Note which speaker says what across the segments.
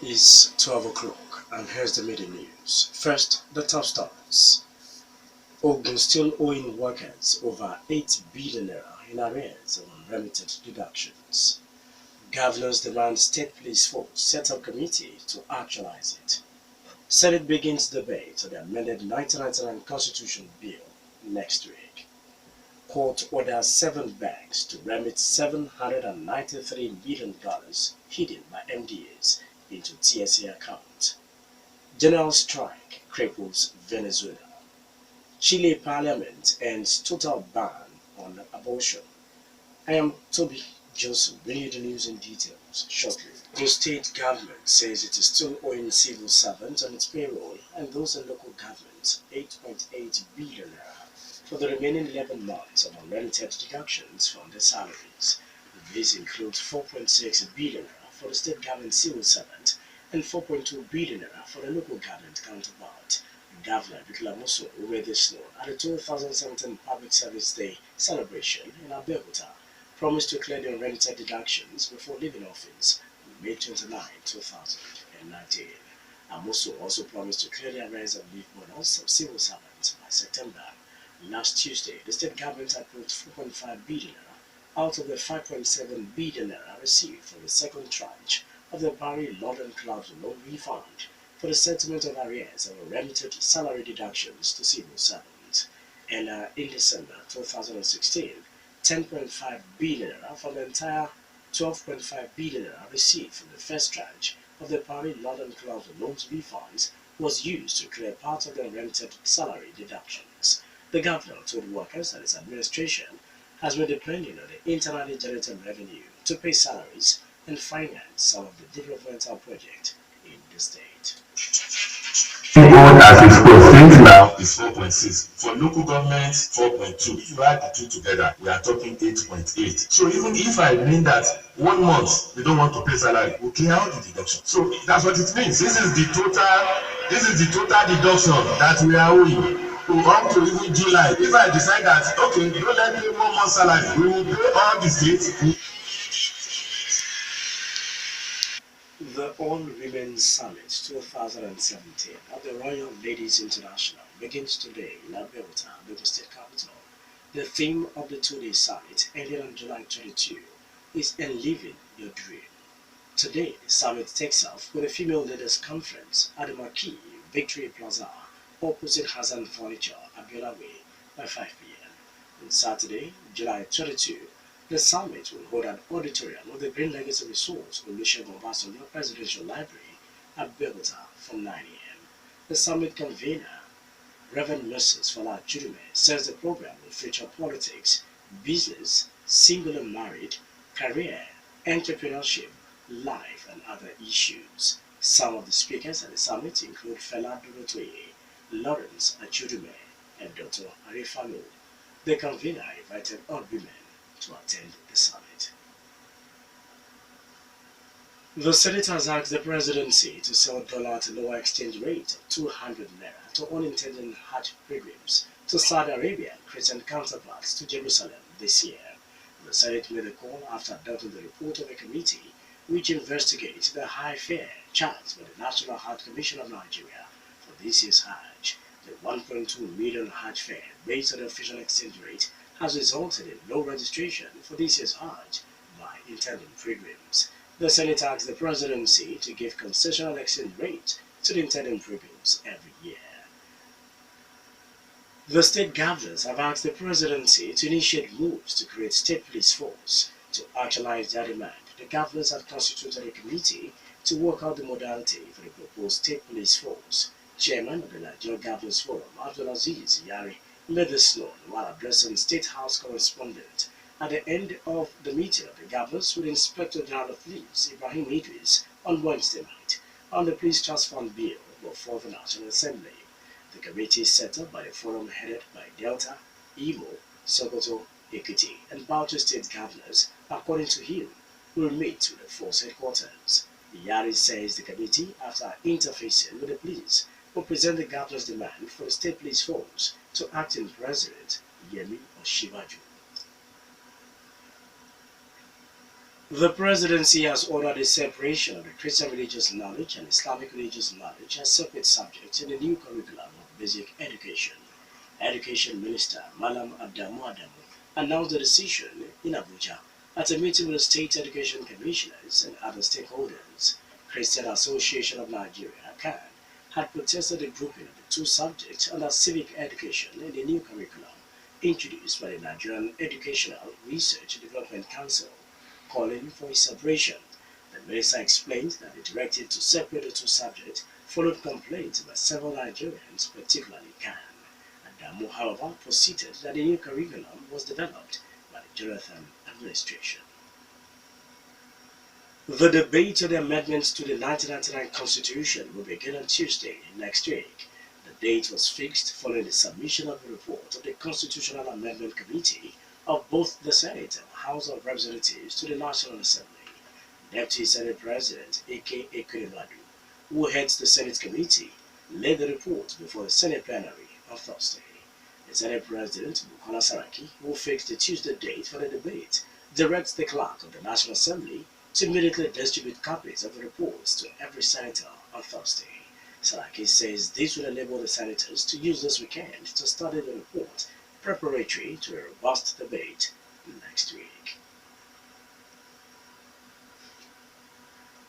Speaker 1: It's 12 o'clock, and here's the midday news. First, the top stories. Ogun still owing workers over 8 billion naira in arrears of unremitted deductions. Governors demand state police force set up committee to actualize it. Senate begins debate on the amended 1999 Constitution bill next week. Court orders 7 banks to remit $793 million hidden by MDAs into TSA accounts. General strike cripples Venezuela. Chile parliament ends total ban on abortion. I am Toby Johnson, bringing you the news and details shortly. The state government says it is still owing civil servants on its payroll and those in local governments 8.8 billion naira for the remaining 11 months of unrelated deductions from their salaries. This includes 4.6 billion naira for the state government civil servant and 4.2 billion naira for the local government counterpart. Governor Bukila Musso read this note at the 2017 Public Service Day celebration in Abeokuta, promised to clear the unremitted deductions before leaving office on May 29, 2019. Amuso also promised to clear the arrears of leave bonus of civil servants by September. Last Tuesday, the state government approved 4.5 billion naira out of the 5.7 billion naira received from the second tranche of the Paris London Club's loan refund for the settlement of arrears of unremitted salary deductions to civil servants. And in December 2016, 10.5 billion naira from the entire 12.5 billion naira received from the first tranche of the Paris London Club's loans refunds was used to clear part of the unremitted salary deductions. The governor told workers that his administration has been depending on the internally generated revenue to pay salaries and finance some of the developmental projects in the state.
Speaker 2: Own as a percent now is 4.6. For local government, 4.2. If you add the two together, we are talking 8.8. So even if I mean that 1 month we don't want to pay salary, we clear out the deduction. So that's what it means. This is the total deduction that we are owing. Up to even July. If I decide that okay, don't let me 1 month salary, we will pay all the states.
Speaker 1: The All Women Summit 2017 at the Royal Ladies International begins today in Abeokuta, the state capital. The theme of the two-day summit, ending on July 22, is Enliving Your Dream. Today, the summit takes off with a female leaders conference at the Marquis Victory Plaza, opposite Hassan Furniture, Abiola Way, by 5 p.m. On Saturday, July 22, the summit will hold an auditorium of the Green Legacy Resource Olusegun Obasanjo Presidential Library at Bogota from 9 a.m. The summit convener, Reverend Mrs. Fola Judume, says the program will feature politics, business, single and married, career, entrepreneurship, life, and other issues. Some of the speakers at the summit include Fela Durotoye, Lawrence Achudume, and Dr. Arifano. The convener invited all women to attend the summit. The Senate has asked the presidency to sell dollar at a lower exchange rate of 200 naira to unintended Hajj pilgrims to Saudi Arabia and Christian counterparts to Jerusalem this year. The Senate made the call after adopting the report of a committee which investigates the high fare charged by the National Hajj Commission of Nigeria for this year's Hajj. The 1.2 million Hajj fare based on the official exchange rate has resulted in low registration for this year's Hajj by intended pilgrims. The Senate asked the presidency to give concessional exchange rate to the intended pilgrims every year. The state governors have asked the presidency to initiate moves to create state police force. To actualize their demand, the governors have constituted a committee to work out the modality for the proposed state police force. Chairman of the Nigerian Governors Forum, Abdulaziz Yari, made this known while addressing State House correspondent. At the end of the meeting of the governors with Inspector General of Police Ibrahim Idris on Wednesday night on the Police Trust Fund Bill before the National Assembly. The committee set up by the forum headed by Delta, Imo, Sokoto, Ekiti, and Bauchi state governors, according to him, will meet with the force headquarters. Yari says the committee, after interfacing with the police, will present the governor's demand for the state police force to acting President Yemi Osinbajo. The presidency has ordered a separation of the Christian religious knowledge and Islamic religious knowledge as separate subjects in the new curriculum of basic education. Education Minister Malam Adamu announced the decision in Abuja at a meeting with the State Education Commissioners and other stakeholders. Christian Association of Nigeria (CAN) had protested the grouping of the two subjects under civic education in the new curriculum introduced by the Nigerian Educational Research and Development Council, calling for its separation. The minister explained that the directive to separate the two subjects followed complaints by several Nigerians, particularly CAN. Adamu, however, proceeded that the new curriculum was developed by the Jonathan administration. The debate on the amendments to the 1999 Constitution will begin on Tuesday next week. The date was fixed following the submission of the report of the Constitutional Amendment Committee of both the Senate and House of Representatives to the National Assembly. Deputy Senate President A.K. Ekwenemadu, who heads the Senate committee, led the report before the Senate plenary on Thursday. The Senate President, Bukola Saraki, who fixed the Tuesday date for the debate, directs the clerk of the National Assembly to immediately distribute copies of the reports to every senator on Thursday. Saraki says this will enable the senators to use this weekend to study the report preparatory to a robust debate next week.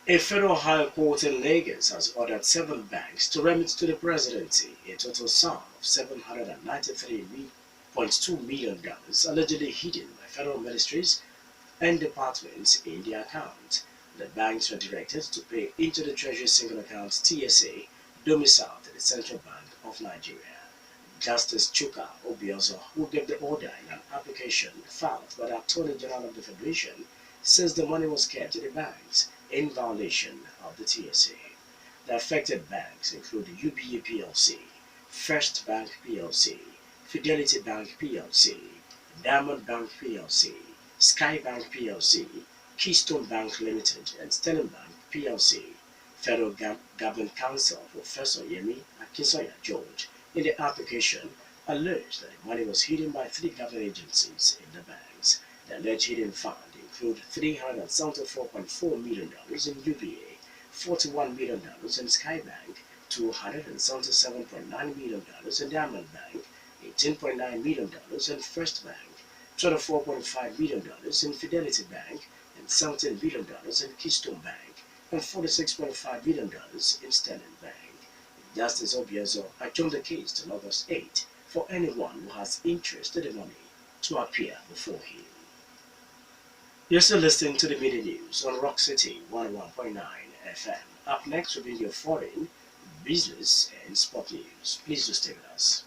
Speaker 1: A federal high court in Lagos has ordered 7 banks to remit to the presidency a total sum of $793.2 million allegedly hidden by federal ministries and departments in the account. The banks were directed to pay into the Treasury Single Account TSA domiciled at the Central Bank of Nigeria. Justice Chuka Obiozo, who gave the order in an application filed by the Attorney General of the Federation, says the money was kept in the banks in violation of the TSA. The affected banks include UBA plc, First Bank plc, Fidelity Bank plc, Diamond Bank plc, Sky Bank plc, Keystone Bank Limited, and Sterling Bank plc. Federal Government Counsel Professor Yemi Akinsoya George in the application alleged that the money was hidden by 3 government agencies in the banks. The alleged hidden fund include $374.4 million in UBA, $41 million in Skybank, $277.9 million in Diamond Bank, $18.9 million in First Bank, $24.5 million in Fidelity Bank, and $17 million in Keystone Bank, and $46.5 million in Sterling Bank. Justice Obiozo adjourned the case to August 8 for anyone who has interest in the money to appear before him. You're still listening to the Midday News on Rock City 101.9 FM. Up next will be your foreign, business, and sport news. Please do stay with us.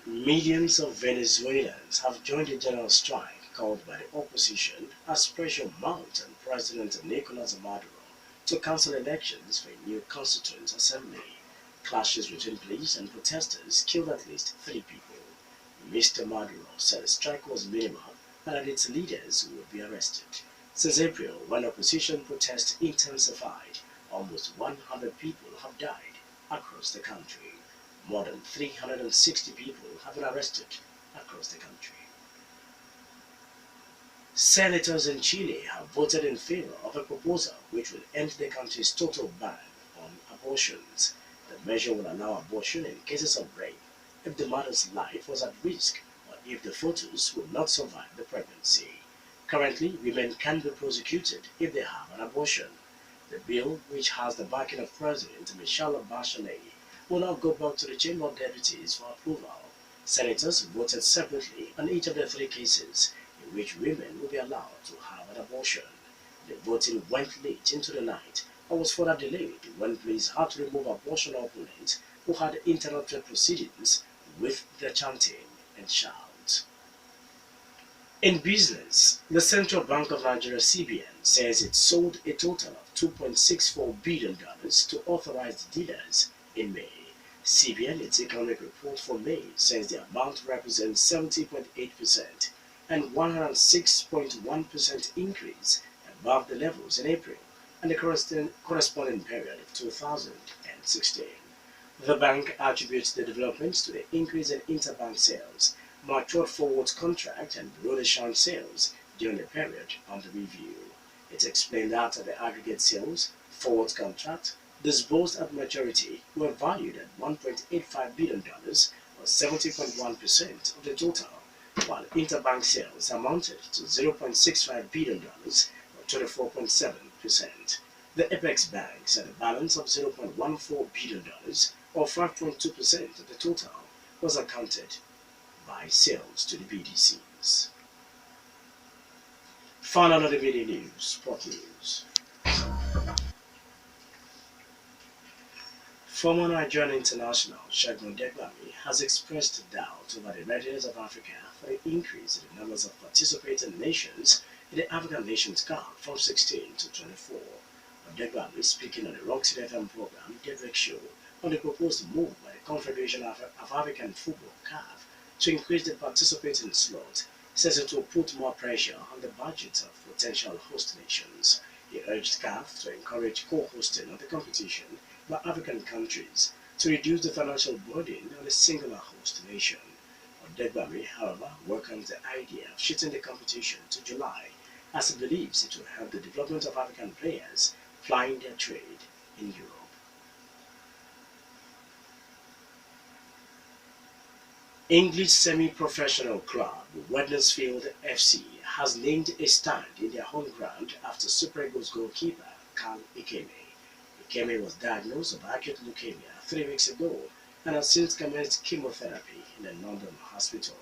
Speaker 1: Millions of Venezuelans have joined the general strike called by the opposition as pressure mounts on President Nicolas Maduro to cancel elections for a new constituent assembly. Clashes between police and protesters killed at least 3 people. Mr. Maduro said the strike was minimal and that its leaders would be arrested. Since April, when opposition protests intensified, almost 100 people have died across the country. More than 360 people have been arrested across the country. Senators in Chile have voted in favor of a proposal which will end the country's total ban on abortions. The measure will allow abortion in cases of rape if the mother's life was at risk or if the fetus would not survive the pregnancy. Currently, women can be prosecuted if they have an abortion. The bill, which has the backing of President Michelle Bachelet, will now go back to the Chamber of Deputies for approval. Senators voted separately on each of the 3 cases in which women will be allowed to have an abortion. The voting went late into the night and was further delayed when police had to remove abortion opponents who had interrupted proceedings with their chanting and shout. In business, the Central Bank of Nigeria (CBN) says it sold a total of $2.64 billion to authorized dealers in May. CBN, its economic report for May, says the amount represents 70.8% and 106.1% increase above the levels in April and the corresponding period of 2016. The bank attributes the developments to the increase in interbank sales, matured forward contract and bureau de change sales, during the period under review. It explained that the aggregate sales forward contract disbursed at maturity were valued at $1.85 billion, or 70.1% of the total, while interbank sales amounted to $0.65 billion, or 24.7%. The apex banks had a balance of $0.14 billion, or 5.2% of the total, was accounted by sales to the BDCs. Final of the video news, sport news. Former Nigerian international Segun Degbami has expressed doubt over the readiness of Africa for the increase in the numbers of participating nations in the African Nations Cup from 16 to 24. Degbami, speaking on the Roxy FM program Daybreak Show on the proposed move by the Confederation of African Football (CAF) to increase the participating slot, says it will put more pressure on the budgets of potential host nations. He urged CAF to encourage co-hosting of the competition by African countries to reduce the financial burden on a singular host nation. Degbami, however, welcomes the idea of shifting the competition to July, as he believes it will help the development of African players plying their trade in Europe. English semi-professional club Wethersfield FC has named a stand in their home ground after Super Eagles goalkeeper Carl Ikeme. Ikeme was diagnosed with acute leukemia 3 weeks ago and has since commenced chemotherapy in a London hospital.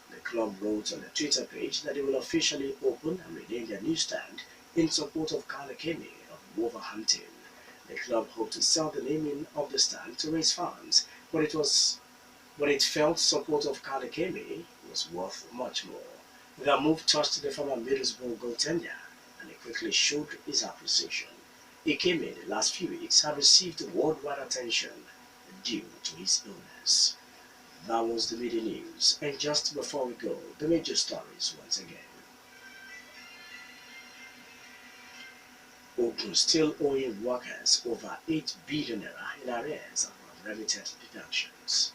Speaker 1: The club wrote on their Twitter page that they will officially open and rename their new stand in support of Carl Ikeme of Wolverhampton. The club hoped to sell the naming of the stand to raise funds, but it felt support of Carl Ikeme was worth much more. The move touched the former Middlesbrough goaltender, and he quickly showed his appreciation. Ikeme in the last few weeks had received worldwide attention due to his illness. That was the media news, and just before we go, the major stories once again. Ogun still owing workers over 8 billion naira in arrears of unremitted deductions.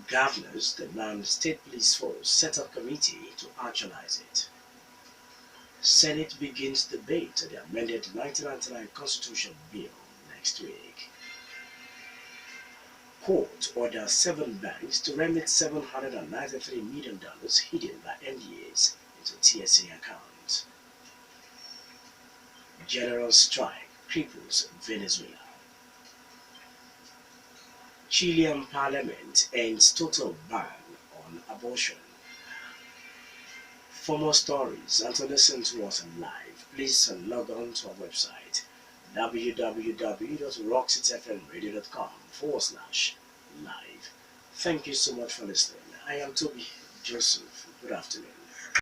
Speaker 1: Governors demand state police force set up committee to actualize it. Senate begins debate on the amended 1999 Constitution Bill next week. Court orders 7 banks to remit $793 million hidden by NDAs into TSA accounts. General strike cripples Venezuela. Chilean parliament ends total ban on abortion. For more stories and to listen to us live, please log on to our website www.roxytfmradio.com/live. Thank you so much for listening. I am Toby Joseph. Good afternoon.